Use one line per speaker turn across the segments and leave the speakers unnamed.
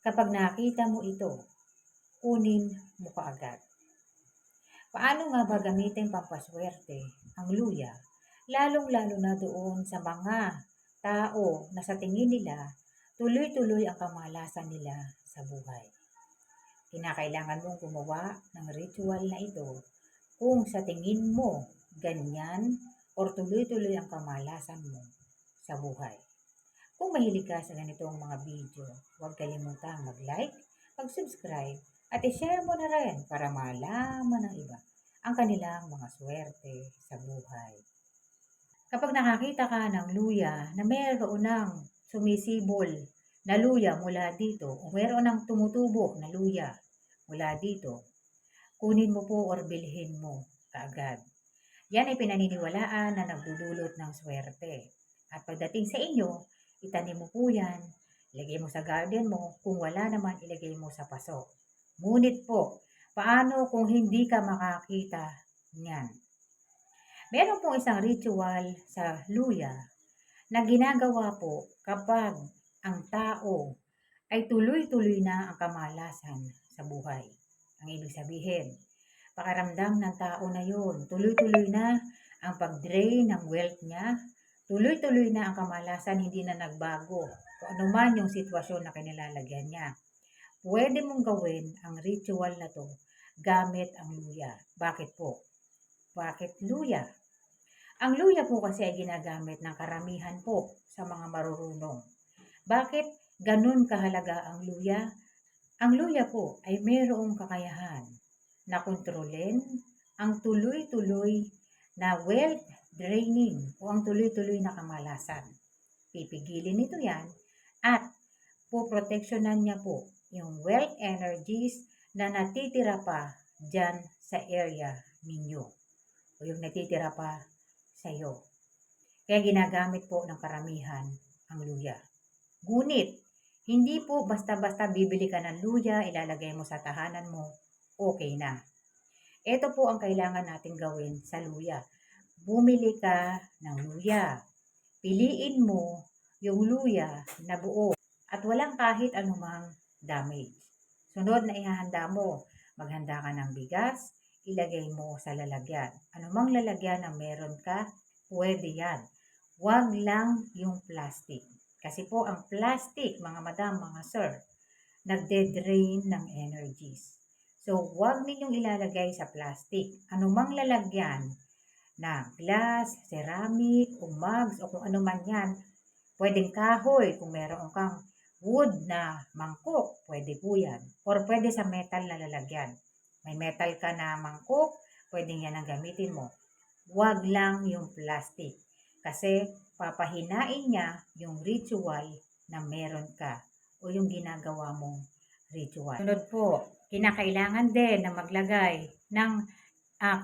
Kapag nakita mo ito, kunin mo kaagad. Paano nga ba gamitin pampaswerte ang luya? Lalong-lalo na doon sa mga tao na sa tingin nila, tuloy-tuloy ang kamalasan nila sa buhay. Kinakailangan mong gumawa ng ritual na ito kung sa tingin mo ganyan or tuloy-tuloy ang kamalasan mo sa buhay. Kung mahilig ka sa ganitong mga video, huwag kalimutang mag-like, mag-subscribe, at i-share mo na rin para malaman ng iba ang kanilang mga swerte sa buhay. Kapag nakakita ka ng luya na mayroon ng sumisibol na luya mula dito o mayroon ng tumutubo na luya mula dito, kunin mo po or bilhin mo kaagad. Yan ay pinaniniwalaan na nagdudulot ng swerte. At pagdating sa inyo, itanim mo po yan, ilagay mo sa garden mo, kung wala naman ilagay mo sa paso. Ngunit po, paano kung hindi ka makakita niyan? Meron pong isang ritual sa luya na ginagawa po kapag ang tao ay tuloy-tuloy na ang kamalasan sa buhay. Ang ibig sabihin, pakiramdam ng tao na yun, tuloy-tuloy na ang pag-drain ng wealth niya, tuloy-tuloy na ang kamalasan, hindi na nagbago. Kung ano man yung sitwasyon na kinilalagyan niya. Pwede mong gawin ang ritual na to gamit ang luya. Bakit po? Bakit luya? Ang luya po kasi ay ginagamit ng karamihan po sa mga marurunong. Bakit ganun kahalaga ang luya? Ang luya po ay mayroong kakayahan na kontrolin ang tuloy-tuloy na wealth draining o ang tuloy-tuloy na kamalasan. Pipigilin nito yan at poproteksyonan niya po yung wealth energies na natitira pa dyan sa area ninyo o yung natitira pa sa iyo. Kaya ginagamit po ng karamihan ang luya. Ngunit, hindi po basta-basta bibili ka ng luya, ilalagay mo sa tahanan mo, okay na. Ito po ang kailangan natin gawin sa luya. Bumili ka ng luya. Piliin mo yung luya na buo at walang kahit anumang damage. Sunod na ihahanda mo, maghanda ka ng bigas, ilagay mo sa lalagyan. Anumang lalagyan na meron ka, pwede yan. Huwag lang yung plastic. Kasi po ang plastic, mga madam, mga sir, nagde-drain ng energies. So, huwag ninyong ilalagay sa plastic. Anumang lalagyan na glass, ceramic, o mugs, o kung ano man yan, pwedeng kahoy, kung meron kang wood na mangkok, pwede po yan. Or pwede sa metal na lalagyan. May metal ka na mangkok, pwede yan ang gamitin mo. Huwag lang yung plastic. Kasi papahinain niya yung ritual na meron ka o yung ginagawa mong ritual. Sunod po, kinakailangan din na maglagay ng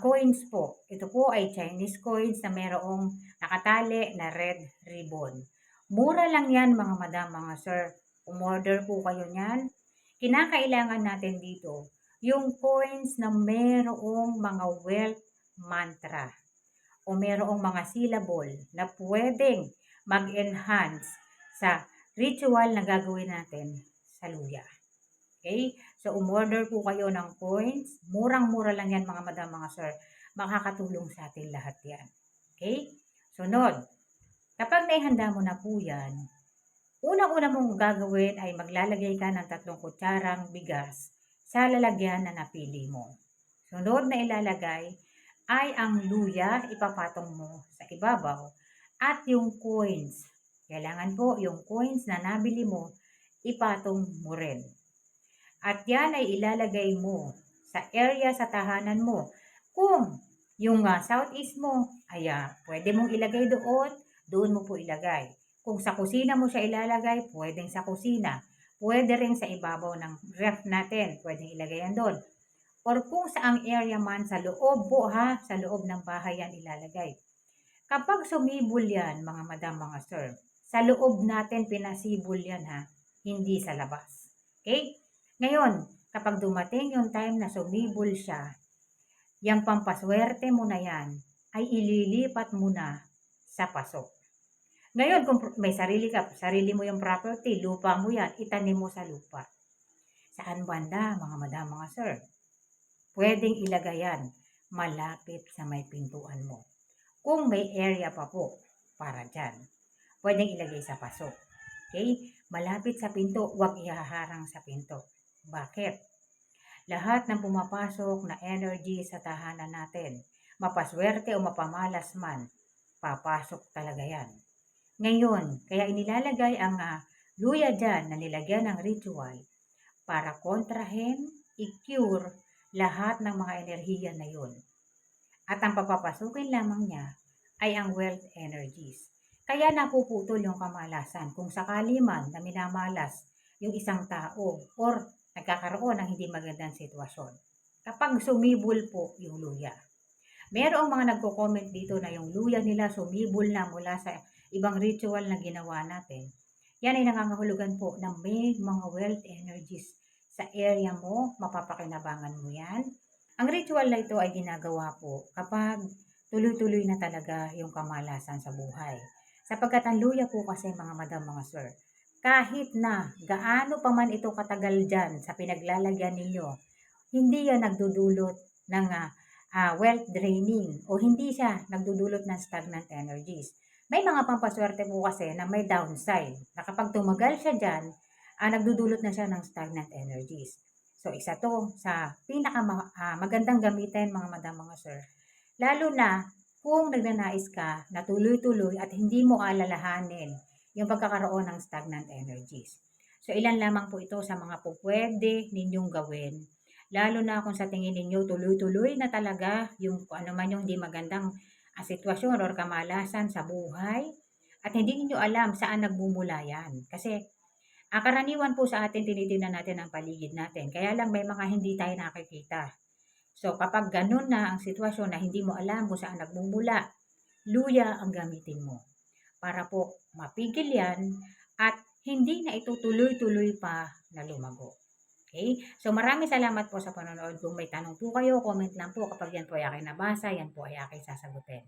coins po. Ito po ay Chinese coins na mayroong nakatali na red ribbon. Mura lang yan mga madam, mga sir. Umorder po kayo niyan. Kinakailangan natin dito yung coins na mayroong mga wealth mantra o mayroong mga syllable na pwedeng mag-enhance sa ritual na gagawin natin sa luya. Okay? So, umorder po kayo ng coins. Murang-mura lang yan mga madam, mga sir. Makakatulong sa atin lahat yan. Okay? Sunod. Kapag naihanda mo na po yan, unang-una mong gagawin ay maglalagay ka ng 3 kutsarang bigas sa lalagyan na napili mo. Sunod na ilalagay ay ang luya, ipapatong mo sa ibabaw, at yung coins. Kailangan po yung coins na nabili mo, ipatong mo rin. At yan ay ilalagay mo sa area sa tahanan mo. Kung yung southeast mo, ay pwede mong ilagay doon, doon mo po ilagay. Kung sa kusina mo siya ilalagay, pwedeng sa kusina. Pwede rin sa ibabaw ng ref natin, pwedeng ilagay yan doon. Or kung saang area man, sa loob po ha, sa loob ng bahay yan ilalagay. Kapag sumibol yan, mga madam, mga sir, sa loob natin pinasibol yan ha, hindi sa labas. Okay? Ngayon, kapag dumating yung time na sumibol siya, yung pampaswerte mo na yan, ay ililipat mo na sa paso. Ngayon, kung may sarili ka, sarili mo yung property, lupa mo yan, itanim mo sa lupa. Saan banda, mga madam, mga sir? Pwedeng ilagay yan malapit sa may pintuan mo. Kung may area pa po para dyan, pwedeng ilagay sa paso. Okay? Malapit sa pinto, huwag ihaharang sa pinto. Bakit? Lahat ng pumapasok na energy sa tahanan natin, mapaswerte o mapamalas man, papasok talaga yan. Ngayon, kaya inilalagay ang luya dyan na nilagyan ng ritual para kontrahen, i-cure lahat ng mga enerhiya na yun. At ang papapasukin lamang niya ay ang wealth energies. Kaya napuputol yung kamalasan kung sakali man na minamalas yung isang tao or nagkakaroon ng hindi magandang sitwasyon. Kapag sumibol po yung luya. Merong mga nagko-comment dito na yung luya nila sumibol na mula sa ibang ritual na ginawa natin. Yan ay nangangahulugan po na may mga wealth energies sa area mo, mapapakinabangan mo yan. Ang ritual na ito ay ginagawa po kapag tuloy-tuloy na talaga yung kamalasan sa buhay. Sapagkat ang luya po kasi, mga madam, mga sir, kahit na gaano pa man ito katagal dyan sa pinaglalagyan ninyo, hindi yan nagdudulot ng wealth draining o hindi siya nagdudulot ng stagnant energies. May mga pampaswerte po kasi na may downside na kapag tumagal siya dyan, nagdudulot na siya ng stagnant energies. So, isa to sa magandang gamitin, mga madam, mga sir. Lalo na kung nagnanais ka na tuloy-tuloy at hindi mo alalahanin yung pagkakaroon ng stagnant energies. So, ilan lamang po ito sa mga pupwede ninyong gawin. Lalo na kung sa tingin ninyo tuloy-tuloy na talaga yung ano man yung hindi magandang sitwasyon or kamalasan sa buhay at hindi niyo alam saan nagmumula yan. Kasi karaniwan po sa atin tinitingnan natin ang paligid natin. Kaya lang may mga hindi tayo nakikita. So kapag ganun na ang sitwasyon na hindi mo alam kung saan nagmumula, luya ang gamitin mo para po mapigil yan at hindi na ito tuloy-tuloy pa na lumago. Okay? So maraming salamat po sa panonood. Kung may tanong po kayo, comment lang po. Kapag yan po ay aking nabasa, yan po ay aking sasagutin.